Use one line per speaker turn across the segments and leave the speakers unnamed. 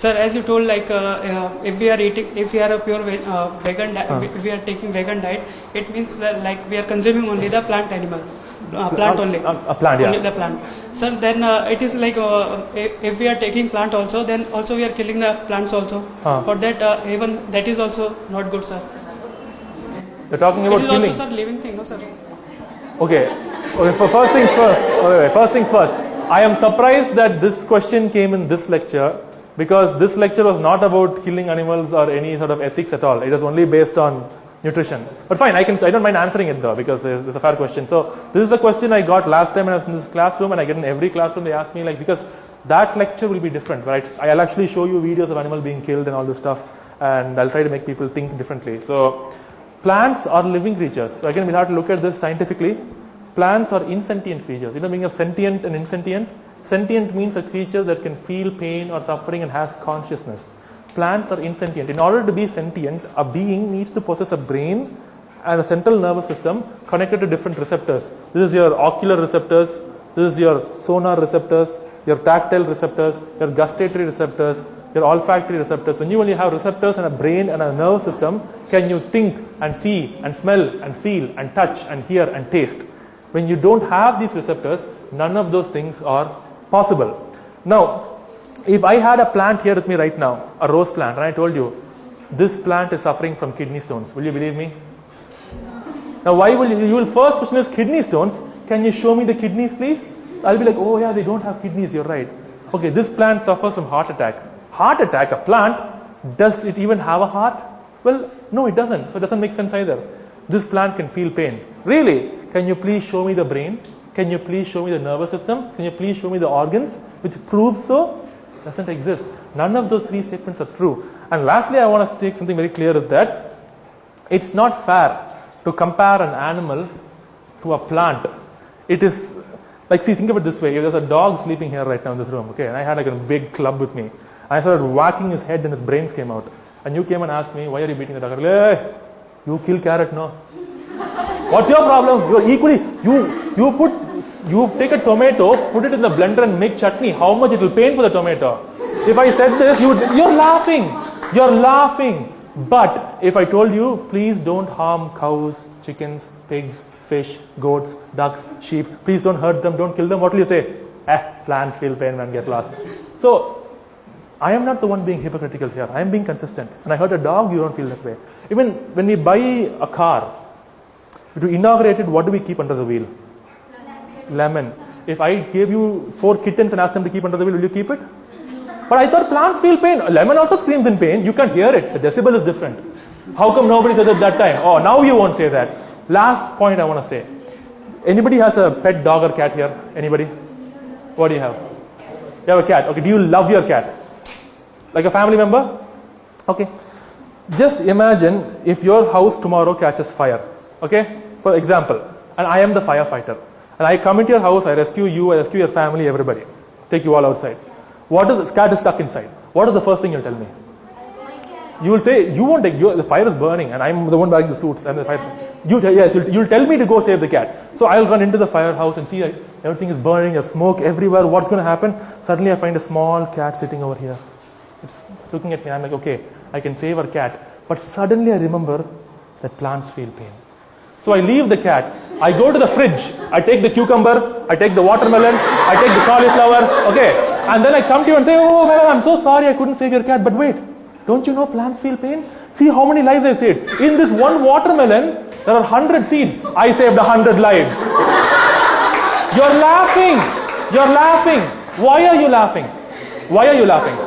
Sir, as you told, like if we are eating, if we are a pure vegan, if we are taking vegan diet, it means that, like we are consuming only the plant animal, plant only.
A plant, yeah.
Only the plant. Sir, then it is like if we are taking plant also, then also we are killing the plants also. For that, even that is also not good, sir.
You're talking about killing.
It is also, sir, living thing, no, sir.
Okay. For first things first. First things first. I am surprised that this question came in this lecture, because this lecture was not about killing animals or any sort of ethics at all. It was only based on nutrition. But fine, I don't mind answering it though, because it's a fair question. So this is the question I got last time when I was in this classroom, and I get in every classroom. They ask me, like, because that lecture will be different, right? I'll actually show you videos of animals being killed and all this stuff, and I'll try to make people think differently. So plants are living creatures. So again, we'll have to look at this scientifically. Plants are insentient creatures. You know, meaning of sentient and insentient. Sentient means a creature that can feel pain or suffering and has consciousness. Plants are insentient. In order to be sentient, a being needs to possess a brain and a central nervous system connected to different receptors. This is your ocular receptors, this is your sonar receptors, your tactile receptors, your gustatory receptors, your olfactory receptors. When you only have receptors and a brain and a nervous system, can you think and see and smell and feel and touch and hear and taste? When you don't have these receptors, none of those things are possible. Now, if I had a plant here with me right now, a rose plant, and I told you, this plant is suffering from kidney stones, will you believe me? Now, why will you will first question is kidney stones. Can you show me the kidneys, please? I'll be like, oh yeah, they don't have kidneys, you're right. Okay, this plant suffers from heart attack. Heart attack, a plant, does it even have a heart? Well, no, it doesn't. So it doesn't make sense either. This plant can feel pain. Really? Can you please show me the brain? Can you please show me the nervous system? Can you please show me the organs? Which proves so? Doesn't exist. None of those three statements are true. And lastly, I want to state something very clear is that it's not fair to compare an animal to a plant. It is like, see, think of it this way. There's a dog sleeping here right now in this room, okay? And I had like a big club with me. I started whacking his head and his brains came out. And you came and asked me, why are you beating the dog? I go, hey, you kill carrot, no? What's your problem? You're equally, you take a tomato, put it in the blender and make chutney. How much it will pain for the tomato? If I said this, you're laughing. You're laughing. But if I told you, please don't harm cows, chickens, pigs, fish, goats, ducks, sheep. Please don't hurt them, don't kill them. What will you say? Plants feel pain and get lost. So, I am not the one being hypocritical here. I am being consistent. When I hurt a dog, you don't feel that way. Even when we buy a car, to inaugurate it, what do we keep under the wheel? Lemon. If I gave you 4 kittens and asked them to keep under the wheel, will you keep it? But I thought plants feel pain. Lemon also screams in pain. You can't hear it. The decibel is different. How come nobody said it that time? Oh, now you won't say that. Last point I want to say. Anybody has a pet dog or cat here? Anybody? What do you have? You have a cat. Okay, do you love your cat? Like a family member? Okay. Just imagine if your house tomorrow catches fire. Okay? For example, and I am the firefighter. And I come into your house, I rescue you, I rescue your family, everybody. Take you all outside. The cat is stuck inside. What is the first thing you'll tell me? You will say, you won't take, the fire is burning and I'm the one wearing the suit. And the fire. You'll tell me to go save the cat. So I'll run into the firehouse and see everything is burning, there's smoke everywhere. What's going to happen? Suddenly I find a small cat sitting over here. It's looking at me. I'm like, okay, I can save our cat. But suddenly I remember that plants feel pain. So I leave the cat, I go to the fridge, I take the cucumber, I take the watermelon, I take the cauliflower, okay, and then I come to you and say, oh man, I'm so sorry I couldn't save your cat, but wait, don't you know plants feel pain? See how many lives I saved. In this one watermelon, there are 100 seeds. I saved 100 lives. You're laughing. You're laughing. Why are you laughing? Why are you laughing?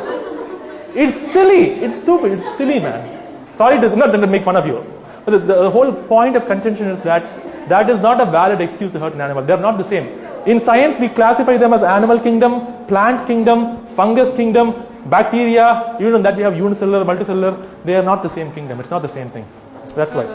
It's silly. It's stupid. It's silly, man. Sorry, I'm not going to make fun of you. But the whole point of contention is that that is not a valid excuse to hurt an animal. They are not the same. In science, we classify them as animal kingdom, plant kingdom, fungus kingdom, bacteria. Even that we have unicellular, multicellular. They are not the same kingdom. It's not the same thing. That's why.